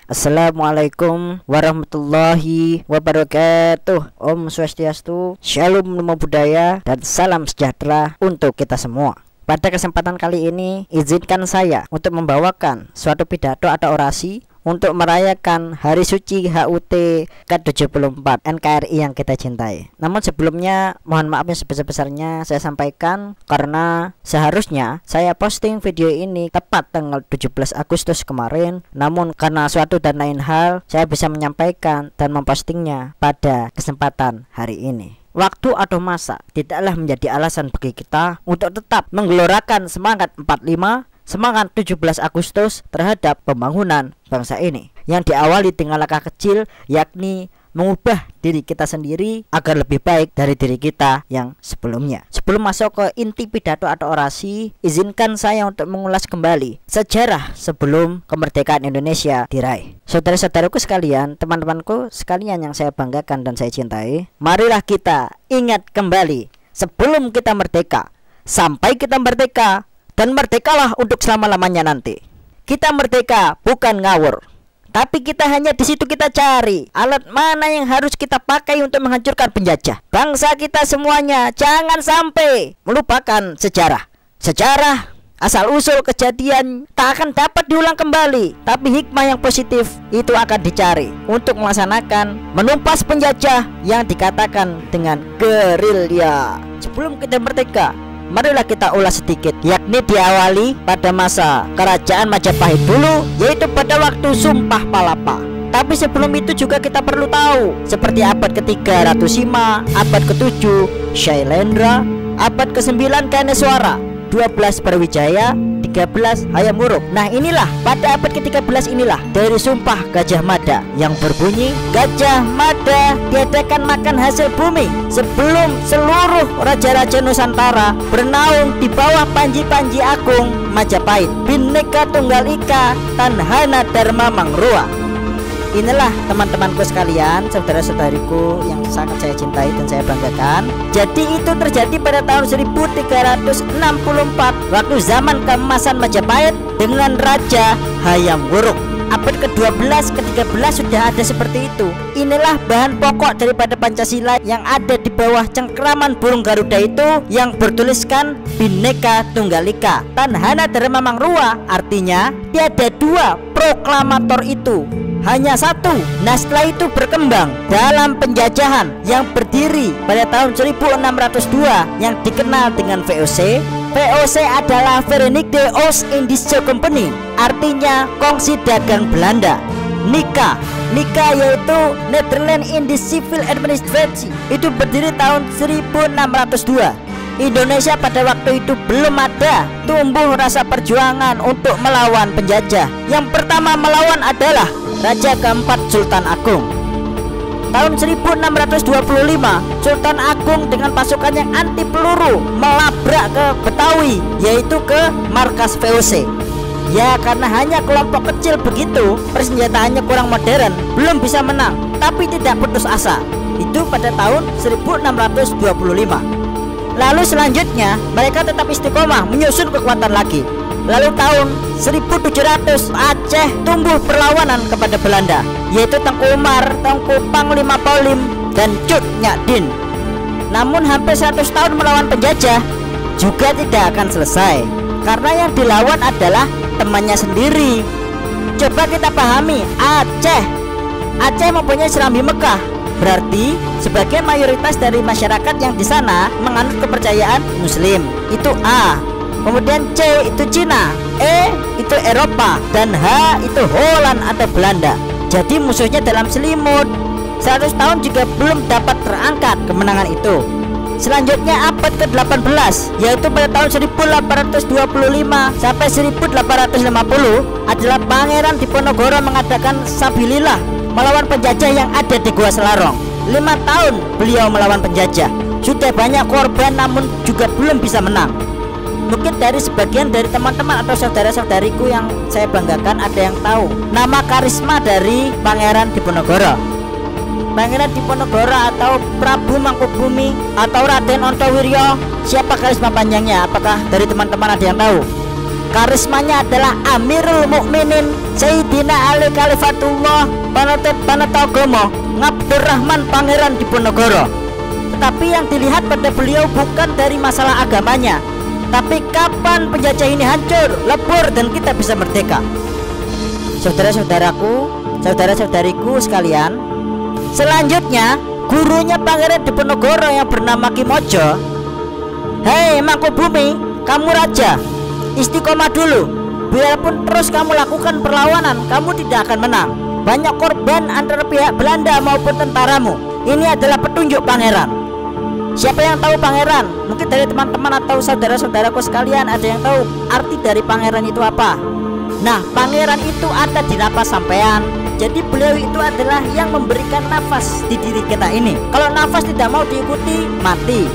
Assalamualaikum warahmatullahi wabarakatuh. Om Swastiastu, Shalom Namo Buddhaya, dan salam sejahtera untuk kita semua. Pada kesempatan kali ini, izinkan saya untuk membawakan suatu pidato atau orasi untuk merayakan Hari Suci HUT ke-74 NKRI yang kita cintai. Namun sebelumnya mohon maaf yang sebesar-besarnya saya sampaikan, karena seharusnya saya posting video ini tepat tanggal 17 Agustus kemarin. Namun karena suatu dan lain hal, saya bisa menyampaikan dan mempostingnya pada kesempatan hari ini. Waktu atau masa tidaklah menjadi alasan bagi kita untuk tetap menggelorakan semangat 45, semangat 17 Agustus terhadap pembangunan bangsa ini, yang diawali dengan langkah kecil, yakni mengubah diri kita sendiri agar lebih baik dari diri kita yang sebelumnya. Sebelum masuk ke inti pidato atau orasi, izinkan saya untuk mengulas kembali sejarah sebelum kemerdekaan Indonesia diraih. Saudara-saudaraku sekalian, teman-temanku sekalian yang saya banggakan dan saya cintai, marilah kita ingat kembali sebelum kita merdeka, sampai kita merdeka, dan merdekalah untuk selama-lamanya nanti. Kita merdeka bukan ngawur, tapi kita hanya di situ kita cari alat mana yang harus kita pakai untuk menghancurkan penjajah. Bangsa kita semuanya jangan sampai melupakan sejarah. Sejarah, asal-usul kejadian tak akan dapat diulang kembali, tapi hikmah yang positif itu akan dicari untuk melaksanakan menumpas penjajah yang dikatakan dengan gerilya. Sebelum kita merdeka, marilah kita ulas sedikit, yakni diawali pada masa Kerajaan Majapahit dulu, yaitu pada waktu Sumpah Palapa. Tapi sebelum itu juga kita perlu tahu, seperti abad ke-3 Ratu Sima, abad ke-7 Shailendra, abad ke-9 Ganeswara, 12 Brawijaya, 13 Hayam Wuruk. Nah inilah, pada abad ke-13 inilah dari Sumpah Gajah Mada yang berbunyi, Gajah Mada diadakan makan hasil bumi sebelum seluruh raja-raja Nusantara bernaung di bawah panji-panji agung Majapahit. Bhinneka Tunggal Ika Tanhana Dharma Mangrua. Inilah teman-temanku sekalian, saudara-saudariku yang sangat saya cintai dan saya banggakan. Jadi itu terjadi pada tahun 1364, waktu zaman keemasan Majapahit dengan Raja Hayam Wuruk. Abad ke-12, ke-13 sudah ada seperti itu. Inilah bahan pokok daripada Pancasila yang ada di bawah cengkraman burung Garuda itu, yang bertuliskan Bhinneka Tunggal Ika Tanhana Dharma Mangrua. Artinya tiada dua proklamator itu, hanya satu. Nah setelah itu berkembang dalam penjajahan yang berdiri pada tahun 1602 yang dikenal dengan VOC. VOC adalah Verenigde Oost-Indische Compagnie, artinya kongsi dagang Belanda. NICA yaitu Netherlands Indisch Civil Administratie, itu berdiri tahun 1602. Indonesia pada waktu itu belum ada tumbuh rasa perjuangan untuk melawan penjajah. Yang pertama melawan adalah Raja keempat Sultan Agung. Tahun 1625 Sultan Agung dengan pasukan yang anti peluru melabrak ke Betawi, yaitu ke markas VOC. Ya karena hanya kelompok kecil begitu, persenjataannya kurang modern, belum bisa menang, tapi tidak putus asa. Itu pada tahun 1625. Lalu selanjutnya mereka tetap istiqomah menyusun kekuatan lagi. Lalu tahun 1700 Aceh tumbuh perlawanan kepada Belanda, yaitu Tengku Umar, Tengku Panglima Polim, dan Cut Nyak Din. Namun hampir 100 tahun melawan penjajah juga tidak akan selesai, karena yang dilawan adalah temannya sendiri. Coba kita pahami, Aceh mempunyai Serambi Mekah, berarti sebagian mayoritas dari masyarakat yang di sana menganut kepercayaan Muslim. Itu A. Kemudian C itu Cina, E itu Eropa, dan H itu Holland atau Belanda. Jadi musuhnya dalam selimut. 100 tahun juga belum dapat terangkat kemenangan itu. Selanjutnya abad ke-18, yaitu pada tahun 1825 sampai 1850 adalah Pangeran Diponegoro mengadakan Sabilillah melawan penjajah yang ada di Gua Selarong. 5 tahun beliau melawan penjajah. Sudah banyak korban namun juga belum bisa menang. Mungkin dari sebagian dari teman-teman atau saudara-saudariku yang saya banggakan ada yang tahu nama karisma dari Pangeran Diponegoro. Pangeran Diponegoro atau Prabu Mangkubumi atau Raden Ontowiryo, siapa karisma panjangnya? Apakah dari teman-teman ada yang tahu? Karismanya adalah Amirul Mukminin Sayyidina Ali Khalifatullah Panut agama Ngabdurrahman Pangeran Diponegoro. Tetapi yang dilihat pada beliau bukan dari masalah agamanya, tapi kapan penjajah ini hancur, lebur, dan kita bisa merdeka. Saudara-saudaraku, saudara-saudariku sekalian, selanjutnya gurunya Pangeran Diponegoro yang bernama Ki Mojo, "Hei Mangkubumi, kamu raja, istiqomah dulu. Biarpun terus kamu lakukan perlawanan, kamu tidak akan menang. Banyak korban antara pihak Belanda maupun tentaramu. Ini adalah petunjuk pangeran." Siapa yang tahu pangeran? Mungkin dari teman-teman atau saudara-saudaraku sekalian ada yang tahu arti dari pangeran itu apa? Nah, pangeran itu ada di napas sampean. Jadi beliau itu adalah yang memberikan nafas di diri kita ini. Kalau nafas tidak mau diikuti, mati.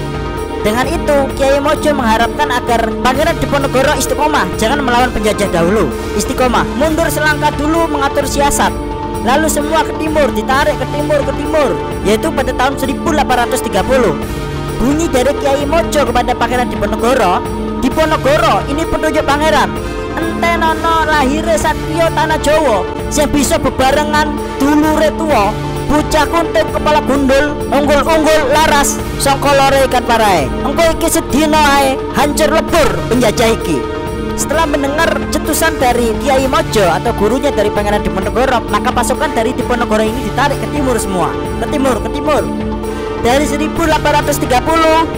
Dengan itu, Kiai Mojo mengharapkan agar Pangeran Diponegoro istiqomah, jangan melawan penjajah dahulu. Istiqomah, mundur selangkah dulu mengatur siasat. Lalu semua ke timur, ditarik ke timur, yaitu pada tahun 1830. Bunyi dari Kiai Mojo kepada Pangeran Diponegoro, "Diponegoro ini petunjuk pangeran. Ente nono lahire Satrio Tanah Jawa, yang bisa bebarengan dulure tuwa, bocah kuntit kepala gundul, unggul-unggul laras sangka lore ikan parae. Engko iki sedina ae hancur lebur penjajah iki." Setelah mendengar cetusan dari Kiai Mojo atau gurunya dari Pangeran Diponegoro, maka pasukan dari Diponegoro ini ditarik ke timur semua, ke timur. Dari 1830,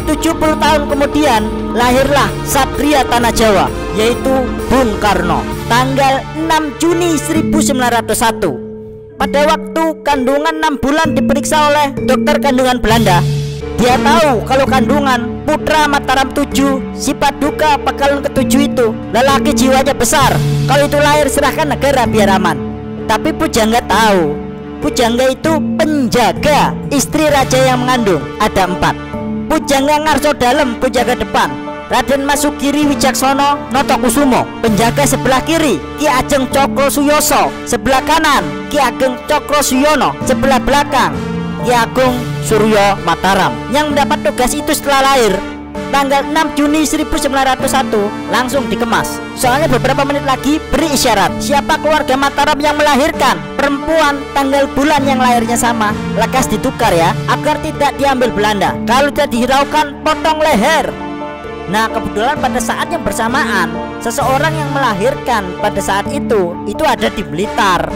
70 tahun kemudian lahirlah Satria Tanah Jawa, yaitu Bung Karno, tanggal 6 Juni 1901. Pada waktu kandungan 6 bulan diperiksa oleh dokter kandungan Belanda. Dia tahu kalau kandungan putra Mataram 7, si Paduka Pekalongan ke-7 itu lelaki jiwanya besar. Kalau itu lahir serahkan negara biar aman. Tapi Pujangga tahu, Pujangga itu penjaga istri raja yang mengandung. Ada 4. Pujangga ngarso dalem, penjaga depan. Raden Masukiri Wijaksono Notokusumo, penjaga sebelah kiri. Ki Ajeng Cokro Suyoso, sebelah kanan. Ki Ageng Cokro Suyono, sebelah belakang Ki Agung Suryo Mataram. Yang mendapat tugas itu setelah lahir tanggal 6 Juni 1901 langsung dikemas. Soalnya beberapa menit lagi beri isyarat. Siapa keluarga Mataram yang melahirkan perempuan tanggal bulan yang lahirnya sama, lekas ditukar ya, agar tidak diambil Belanda. Kalau tidak dihiraukan, potong leher. Nah, kebetulan pada saat yang bersamaan seseorang yang melahirkan pada saat itu ada di Blitar,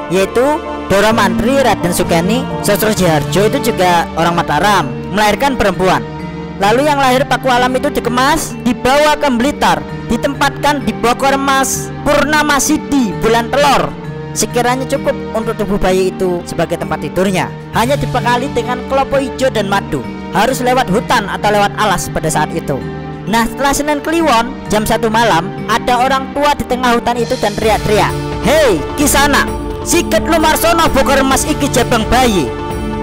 yaitu Doro Mantri Raden Sukeni Sosro Jiharjo, itu juga orang Mataram, melahirkan perempuan. Lalu yang lahir Paku Alam itu dikemas, dibawa ke Blitar, ditempatkan di Bokor Mas Purnama Sidi bulan telur. Sekiranya cukup untuk tubuh bayi itu sebagai tempat tidurnya. Hanya dibekali dengan kelapa hijau dan madu. Harus lewat hutan atau lewat alas pada saat itu. Nah, setelah Senin Kliwon jam 1 malam, ada orang tua di tengah hutan itu dan teriak-teriak, "Hei Kisana, siket lu marsono Bokor Mas iki jabang bayi.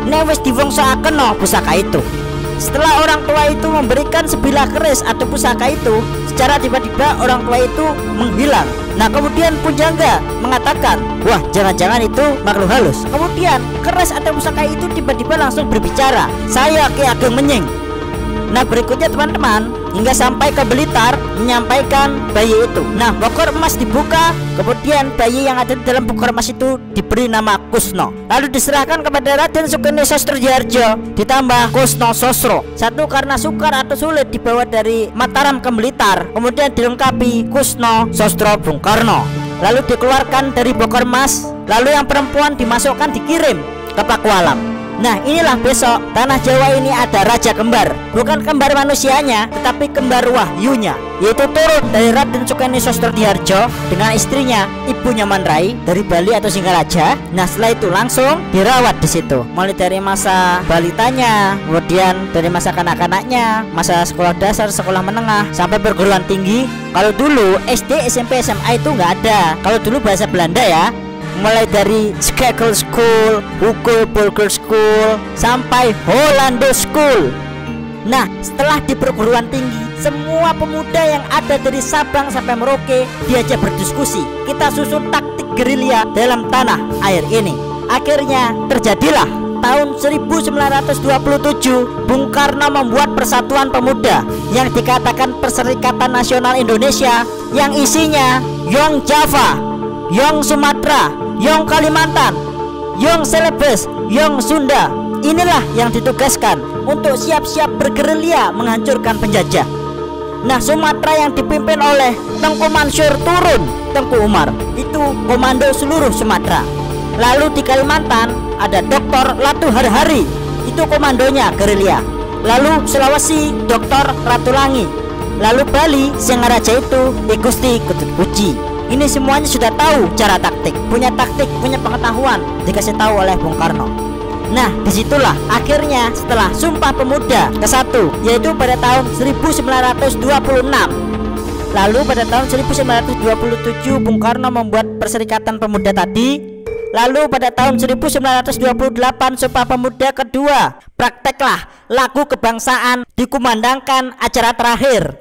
Newes diwongsoaken no pusaka itu." Setelah orang tua itu memberikan sebilah keris atau pusaka itu, secara tiba-tiba orang tua itu menghilang. Nah, kemudian Pujangga mengatakan, "Wah, jangan-jangan itu makhluk halus." Kemudian keris atau pusaka itu tiba-tiba langsung berbicara, "Saya Ki Ageng Menying." Nah, berikutnya teman-teman, hingga sampai ke Blitar menyampaikan bayi itu. Nah, Bokor Emas dibuka, kemudian bayi yang ada di dalam Bokor Emas itu diberi nama Kusno. Lalu diserahkan kepada Raden Sukeni Sosro Jiharjo, ditambah Kusno Sosro. Satu karena sukar atau sulit dibawa dari Mataram ke Blitar, kemudian dilengkapi Kusno Sosro Bung Karno. Lalu dikeluarkan dari Bokor Emas, lalu yang perempuan dimasukkan, dikirim ke Paku Alam. Nah, inilah besok tanah Jawa ini ada raja kembar. Bukan kembar manusianya, tetapi kembar wahyunya, yaitu turun dari Raden Sukeni Sosro Jiharjo dengan istrinya Ibu Nyoman Rai dari Bali atau Singaraja. Nah, setelah itu langsung dirawat di situ, mulai dari masa balitanya, kemudian dari masa kanak-kanaknya, masa sekolah dasar, sekolah menengah, sampai perguruan tinggi. Kalau dulu SD, SMP, SMA itu nggak ada. Kalau dulu bahasa Belanda ya, mulai dari Skakel School, Hugo Burger School, sampai Hollando School. Nah, setelah di perguruan tinggi, semua pemuda yang ada dari Sabang sampai Merauke diajak berdiskusi. Kita susun taktik gerilya dalam tanah air ini. Akhirnya terjadilah tahun 1927 Bung Karno membuat Persatuan Pemuda yang dikatakan Perserikatan Nasional Indonesia, yang isinya Yong Java, Yong Sumatera, Yong Kalimantan, Yong Celebes, Yong Sunda. Inilah yang ditugaskan untuk siap-siap bergerilya menghancurkan penjajah. Nah, Sumatera yang dipimpin oleh Tengku Mansur turun Tengku Umar, itu komando seluruh Sumatera. Lalu di Kalimantan ada Dr. Latu Harhari, itu komandonya gerilya. Lalu Sulawesi Dr. Ratulangi. Lalu Bali Singaraja itu Gusti Ketut Puji. Ini semuanya sudah tahu cara taktik, punya pengetahuan, dikasih tahu oleh Bung Karno. Nah, disitulah akhirnya setelah Sumpah Pemuda ke-1, yaitu pada tahun 1926. Lalu pada tahun 1927 Bung Karno membuat Perserikatan Pemuda tadi. Lalu pada tahun 1928 Sumpah Pemuda kedua, prakteklah lagu kebangsaan dikumandangkan acara terakhir.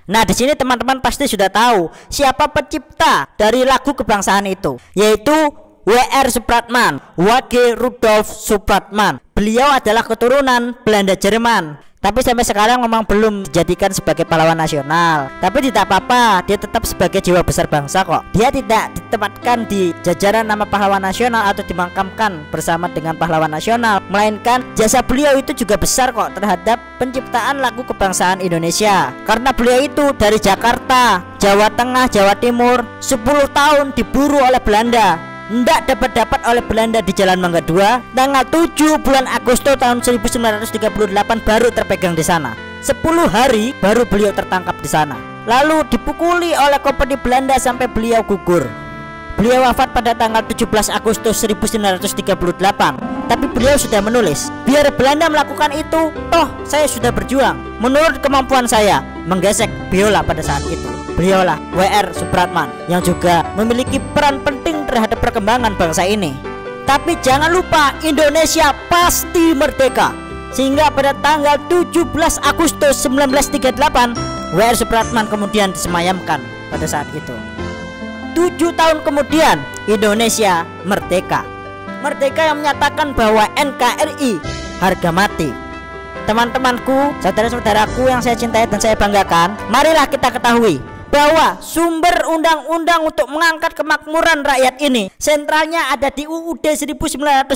Nah, di sini teman-teman pasti sudah tahu siapa pencipta dari lagu kebangsaan itu, yaitu W.R. Supratman, W.G. Rudolf Supratman. Beliau adalah keturunan Belanda Jerman, tapi sampai sekarang memang belum dijadikan sebagai pahlawan nasional. Tapi tidak apa-apa, dia tetap sebagai jiwa besar bangsa kok. Dia tidak ditempatkan di jajaran nama pahlawan nasional atau dimakamkan bersama dengan pahlawan nasional, melainkan jasa beliau itu juga besar kok terhadap penciptaan lagu kebangsaan Indonesia. Karena beliau itu dari Jakarta, Jawa Tengah, Jawa Timur, 10 tahun diburu oleh Belanda, tidak dapat oleh Belanda di Jalan Mangga 2. Tanggal 7 bulan Agustus tahun 1938 baru terpegang di sana. 10 hari baru beliau tertangkap di sana. Lalu dipukuli oleh kompeni Belanda sampai beliau gugur. Beliau wafat pada tanggal 17 Agustus 1938. Tapi beliau sudah menulis, biar Belanda melakukan itu, toh saya sudah berjuang menurut kemampuan saya menggesek biola pada saat itu. Beliaulah W.R. Supratman yang juga memiliki peran penting terhadap perkembangan bangsa ini. Tapi jangan lupa, Indonesia pasti merdeka. Sehingga pada tanggal 17 Agustus 1938 W.R. Supratman kemudian disemayamkan pada saat itu. 7 tahun kemudian Indonesia merdeka. Merdeka yang menyatakan bahwa NKRI harga mati. Teman-temanku, saudara-saudaraku yang saya cintai dan saya banggakan, marilah kita ketahui bahwa sumber undang-undang untuk mengangkat kemakmuran rakyat ini sentralnya ada di UUD 1945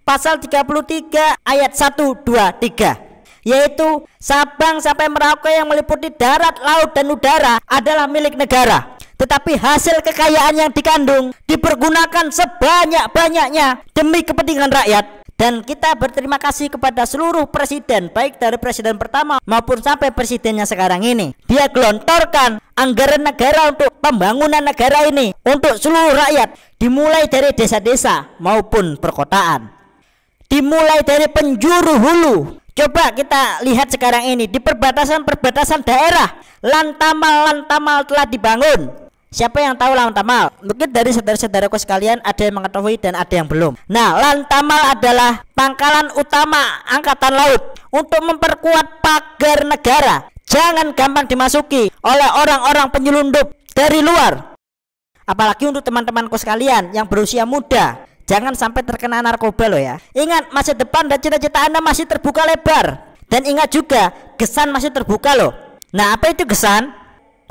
pasal 33 ayat 1, 2, 3, yaitu Sabang sampai Merauke yang meliputi darat, laut, dan udara adalah milik negara, tetapi hasil kekayaan yang dikandung dipergunakan sebanyak-banyaknya demi kepentingan rakyat. Dan kita berterima kasih kepada seluruh presiden, baik dari presiden pertama maupun sampai presidennya sekarang ini. Dia gelontorkan anggaran negara untuk pembangunan negara ini untuk seluruh rakyat, dimulai dari desa-desa maupun perkotaan, dimulai dari penjuru hulu. Coba kita lihat sekarang ini di perbatasan-perbatasan daerah, Lantamal telah dibangun. Siapa yang tahu Lantamal? Mungkin dari saudara-saudaraku sekalian ada yang mengetahui dan ada yang belum. Nah, Lantamal adalah pangkalan utama angkatan laut untuk memperkuat pagar negara jangan gampang dimasuki oleh orang-orang penyelundup dari luar. Apalagi untuk teman-temanku sekalian yang berusia muda, jangan sampai terkena narkoba loh ya. Ingat, masa depan dan cita-cita Anda masih terbuka lebar. Dan ingat juga, GESAN masih terbuka loh. Nah, apa itu GESAN?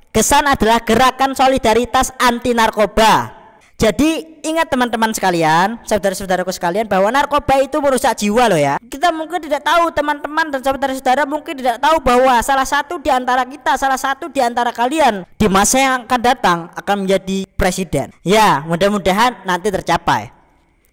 GESAN adalah Gerakan Solidaritas Anti Narkoba. Jadi ingat teman-teman sekalian, saudara-saudaraku sekalian, bahwa narkoba itu merusak jiwa loh ya. Kita mungkin tidak tahu, teman-teman dan saudara-saudara mungkin tidak tahu bahwa salah satu di antara kita, salah satu di antara kalian di masa yang akan datang akan menjadi presiden. Ya, mudah-mudahan nanti tercapai.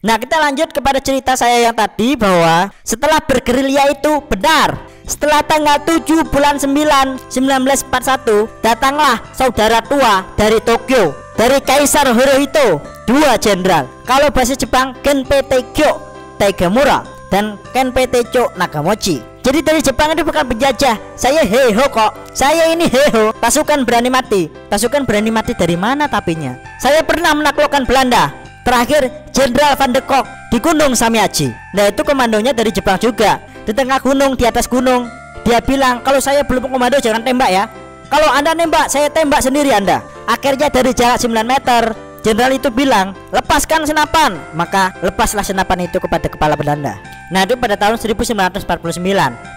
Nah, kita lanjut kepada cerita saya yang tadi, bahwa setelah bergerilya itu benar, setelah tanggal 7 bulan 9 1941 datanglah saudara tua dari Tokyo, dari Kaisar Hirohito, 2 jenderal. Kalau bahasa Jepang Genpei Taikyo Taigamura dan Genpei Taicho Nagamochi. Jadi dari Jepang itu bukan penjajah. Saya heiho kok. Saya ini heiho, pasukan berani mati. Pasukan berani mati dari mana tapinya? Saya pernah menaklukkan Belanda. Terakhir Jenderal Van de Kock di Gunung Samiaji. Nah, itu komandonya dari Jepang juga. Di tengah gunung, di atas gunung, dia bilang, kalau saya belum komando jangan tembak ya. Kalau Anda nembak, saya tembak sendiri Anda. Akhirnya dari jarak 9 meter Jenderal itu bilang, lepaskan senapan. Maka lepaslah senapan itu kepada kepala Belanda. Nah, itu pada tahun 1949.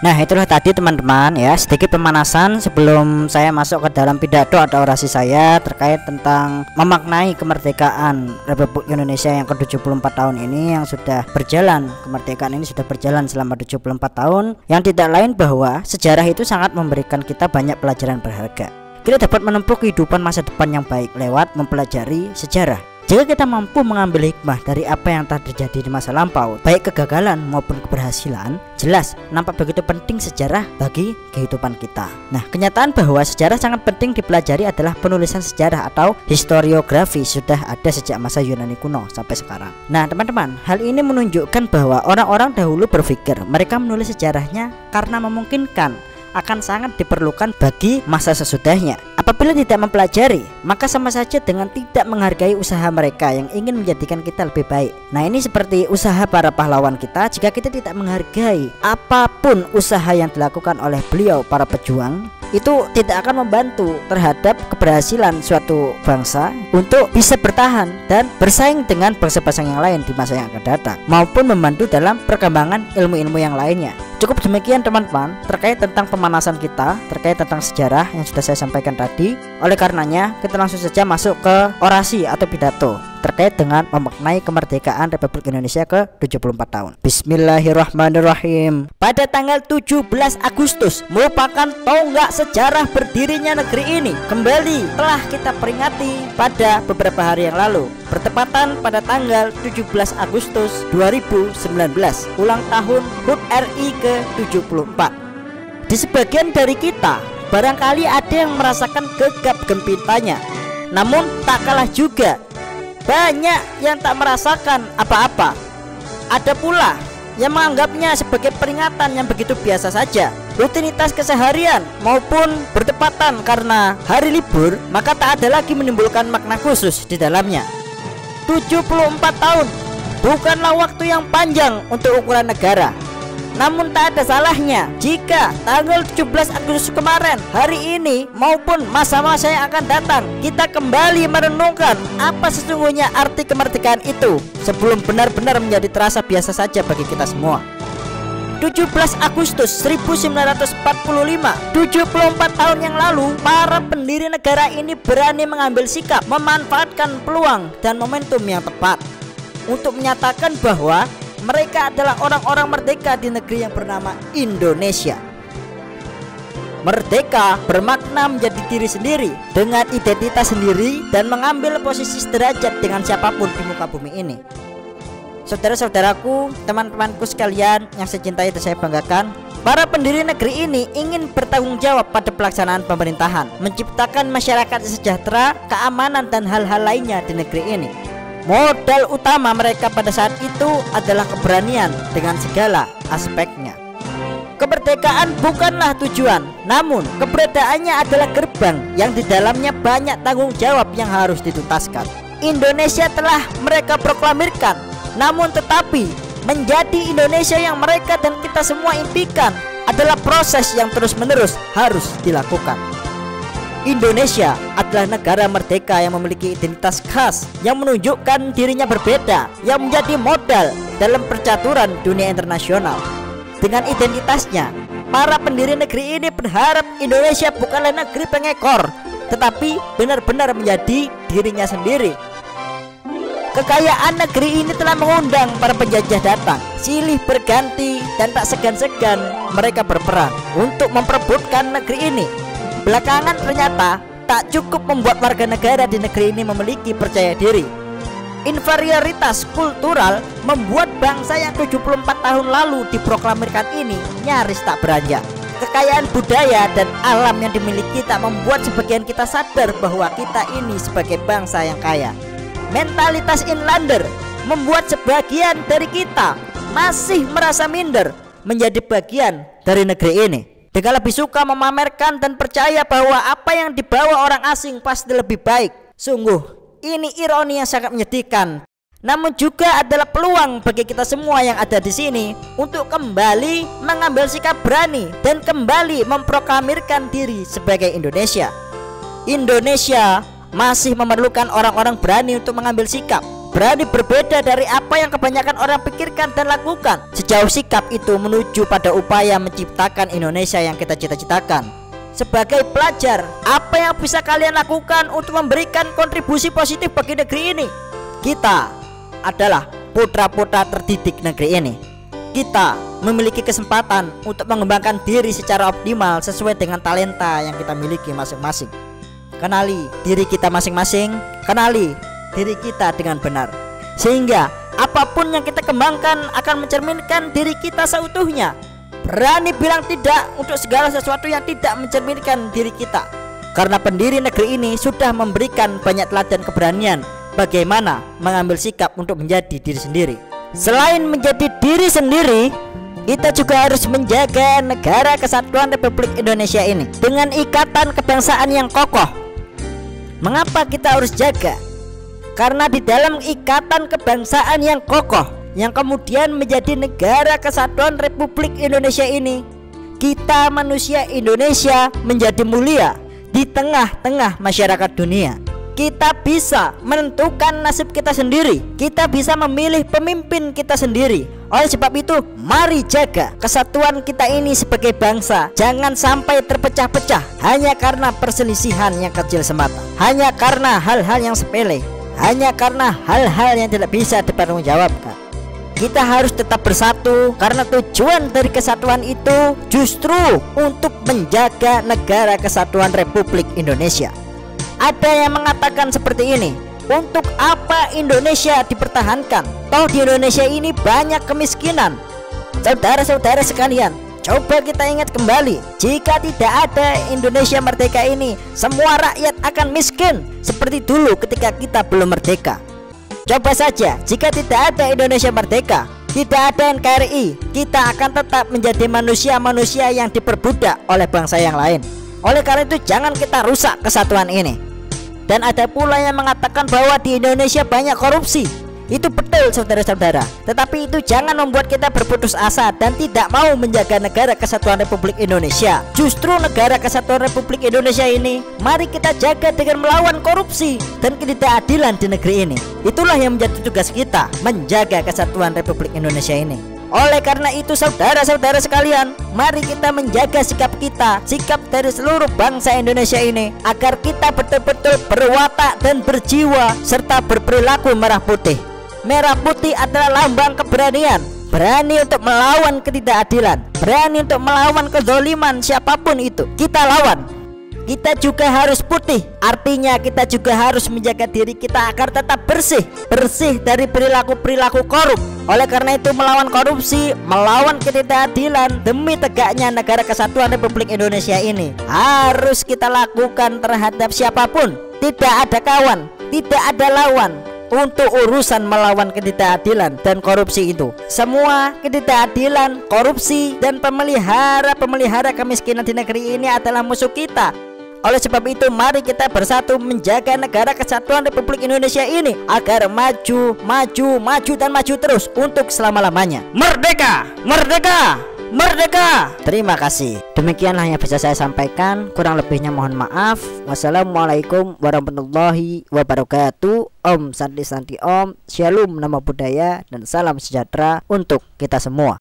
Nah, itulah tadi teman-teman ya, sedikit pemanasan sebelum saya masuk ke dalam pidato atau orasi saya terkait tentang memaknai kemerdekaan Republik Indonesia yang ke-74 tahun ini, yang sudah berjalan. Kemerdekaan ini sudah berjalan selama 74 tahun, yang tidak lain bahwa sejarah itu sangat memberikan kita banyak pelajaran berharga. Kita dapat menempuh kehidupan masa depan yang baik lewat mempelajari sejarah. Jika kita mampu mengambil hikmah dari apa yang telah terjadi di masa lampau, baik kegagalan maupun keberhasilan, jelas nampak begitu penting sejarah bagi kehidupan kita. Nah, kenyataan bahwa sejarah sangat penting dipelajari adalah penulisan sejarah atau historiografi sudah ada sejak masa Yunani kuno sampai sekarang. Nah, teman-teman, hal ini menunjukkan bahwa orang-orang dahulu berpikir mereka menulis sejarahnya karena memungkinkan, akan sangat diperlukan bagi masa sesudahnya. Apabila tidak mempelajari, maka sama saja dengan tidak menghargai usaha mereka yang ingin menjadikan kita lebih baik. Nah, ini seperti usaha para pahlawan kita. Jika kita tidak menghargai apapun usaha yang dilakukan oleh beliau para pejuang, itu tidak akan membantu terhadap keberhasilan suatu bangsa untuk bisa bertahan dan bersaing dengan bangsa-bangsa yang lain di masa yang akan datang, maupun membantu dalam perkembangan ilmu-ilmu yang lainnya. Cukup demikian teman-teman terkait tentang pemanasan kita, terkait tentang sejarah yang sudah saya sampaikan tadi. Oleh karenanya kita langsung saja masuk ke orasi atau pidato terkait dengan memaknai kemerdekaan Republik Indonesia ke-74 tahun. Bismillahirrahmanirrahim. Pada tanggal 17 Agustus merupakan tonggak sejarah berdirinya negeri ini. Kembali telah kita peringati pada beberapa hari yang lalu, bertepatan pada tanggal 17 Agustus 2019, ulang tahun HUT RI ke-74. Di sebagian dari kita barangkali ada yang merasakan gegap gempitanya, namun tak kalah juga banyak yang tak merasakan apa-apa. Ada pula yang menganggapnya sebagai peringatan yang begitu biasa saja, rutinitas keseharian, maupun bertepatan karena hari libur, maka tak ada lagi menimbulkan makna khusus di dalamnya. 74 tahun bukanlah waktu yang panjang untuk ukuran negara. Namun tak ada salahnya jika tanggal 17 Agustus kemarin, hari ini maupun masa-masa yang akan datang, kita kembali merenungkan apa sesungguhnya arti kemerdekaan itu sebelum benar-benar menjadi terasa biasa saja bagi kita semua. 17 Agustus 1945, 74 tahun yang lalu, para pendiri negara ini berani mengambil sikap, memanfaatkan peluang dan momentum yang tepat untuk menyatakan bahwa mereka adalah orang-orang merdeka di negeri yang bernama Indonesia. Merdeka bermakna menjadi diri sendiri dengan identitas sendiri dan mengambil posisi sederajat dengan siapapun di muka bumi ini. Saudara-saudaraku, teman-temanku sekalian yang saya cintai dan saya banggakan, para pendiri negeri ini ingin bertanggung jawab pada pelaksanaan pemerintahan, menciptakan masyarakat sejahtera, keamanan dan hal-hal lainnya di negeri ini. Modal utama mereka pada saat itu adalah keberanian dengan segala aspeknya. Kemerdekaan bukanlah tujuan, namun keberadaannya adalah gerbang yang di dalamnya banyak tanggung jawab yang harus dituntaskan. Indonesia telah mereka proklamirkan, namun tetapi menjadi Indonesia yang mereka dan kita semua impikan adalah proses yang terus-menerus harus dilakukan. Indonesia adalah negara merdeka yang memiliki identitas khas yang menunjukkan dirinya berbeda, yang menjadi modal dalam percaturan dunia internasional. Dengan identitasnya, para pendiri negeri ini berharap Indonesia bukanlah negeri pengekor, tetapi benar-benar menjadi dirinya sendiri. Kekayaan negeri ini telah mengundang para penjajah datang, silih berganti dan tak segan-segan mereka berperang untuk memperebutkan negeri ini. Belakangan ternyata tak cukup membuat warga negara di negeri ini memiliki percaya diri. Inferioritas kultural membuat bangsa yang 74 tahun lalu diproklamirkan ini nyaris tak beranjak. Kekayaan budaya dan alam yang dimiliki tak membuat sebagian kita sadar bahwa kita ini sebagai bangsa yang kaya. Mentalitas inlander membuat sebagian dari kita masih merasa minder menjadi bagian dari negeri ini. Dengan lebih suka memamerkan dan percaya bahwa apa yang dibawa orang asing pasti lebih baik. Sungguh, ini ironi yang sangat menyedihkan. Namun juga adalah peluang bagi kita semua yang ada di sini untuk kembali mengambil sikap berani dan kembali memproklamirkan diri sebagai Indonesia. Indonesia masih memerlukan orang-orang berani untuk mengambil sikap, berani berbeda dari apa yang kebanyakan orang pikirkan dan lakukan. Sejauh sikap itu menuju pada upaya menciptakan Indonesia yang kita cita-citakan. Sebagai pelajar, apa yang bisa kalian lakukan untuk memberikan kontribusi positif bagi negeri ini? Kita adalah putra-putra terdidik negeri ini. Kita memiliki kesempatan untuk mengembangkan diri secara optimal sesuai dengan talenta yang kita miliki masing-masing. Kenali diri kita masing-masing, kenali diri kita dengan benar, sehingga apapun yang kita kembangkan akan mencerminkan diri kita seutuhnya. Berani bilang tidak untuk segala sesuatu yang tidak mencerminkan diri kita, karena pendiri negeri ini sudah memberikan banyak teladan keberanian bagaimana mengambil sikap untuk menjadi diri sendiri. Selain menjadi diri sendiri, kita juga harus menjaga negara kesatuan Republik Indonesia ini dengan ikatan kebangsaan yang kokoh. Mengapa kita harus jaga? Karena di dalam ikatan kebangsaan yang kokoh, yang kemudian menjadi negara kesatuan Republik Indonesia ini, kita manusia Indonesia menjadi mulia di tengah-tengah masyarakat dunia. Kita bisa menentukan nasib kita sendiri, kita bisa memilih pemimpin kita sendiri. Oleh sebab itu, mari jaga kesatuan kita ini sebagai bangsa. Jangan sampai terpecah-pecah hanya karena perselisihan yang kecil semata, hanya karena hal-hal yang sepele, hanya karena hal-hal yang tidak bisa dipertanggungjawabkan. Kita harus tetap bersatu, karena tujuan dari kesatuan itu justru untuk menjaga negara kesatuan Republik Indonesia. Ada yang mengatakan seperti ini, untuk apa Indonesia dipertahankan? Toh di Indonesia ini banyak kemiskinan. Saudara-saudara sekalian, coba kita ingat kembali, jika tidak ada Indonesia merdeka ini, semua rakyat akan miskin seperti dulu ketika kita belum merdeka. Coba saja, jika tidak ada Indonesia merdeka, tidak ada NKRI, kita akan tetap menjadi manusia-manusia yang diperbudak oleh bangsa yang lain. Oleh karena itu, jangan kita rusak kesatuan ini. Dan ada pula yang mengatakan bahwa di Indonesia banyak korupsi. Itu betul saudara-saudara, tetapi itu jangan membuat kita berputus asa dan tidak mau menjaga negara kesatuan Republik Indonesia. Justru negara kesatuan Republik Indonesia ini mari kita jaga dengan melawan korupsi dan ketidakadilan di negeri ini. Itulah yang menjadi tugas kita, menjaga kesatuan Republik Indonesia ini. Oleh karena itu saudara-saudara sekalian, mari kita menjaga sikap kita, sikap dari seluruh bangsa Indonesia ini, agar kita betul-betul berwatak dan berjiwa serta berperilaku merah putih. Merah putih adalah lambang keberanian, berani untuk melawan ketidakadilan, berani untuk melawan kezaliman siapapun itu, kita lawan. Kita juga harus putih, artinya kita juga harus menjaga diri kita agar tetap bersih, bersih dari perilaku-perilaku korup. Oleh karena itu, melawan korupsi, melawan ketidakadilan demi tegaknya negara kesatuan Republik Indonesia ini harus kita lakukan terhadap siapapun. Tidak ada kawan, tidak ada lawan untuk urusan melawan ketidakadilan dan korupsi itu. Semua ketidakadilan, korupsi, dan pemelihara kemiskinan di negeri ini adalah musuh kita. Oleh sebab itu, mari kita bersatu menjaga negara kesatuan Republik Indonesia ini agar maju, dan maju terus untuk selama-lamanya. Merdeka! Merdeka! Merdeka! Terima kasih. Demikianlah yang bisa saya sampaikan. Kurang lebihnya mohon maaf. Wassalamualaikum warahmatullahi wabarakatuh. Om Santi Santi Om. Shalom, nama budaya, dan salam sejahtera untuk kita semua.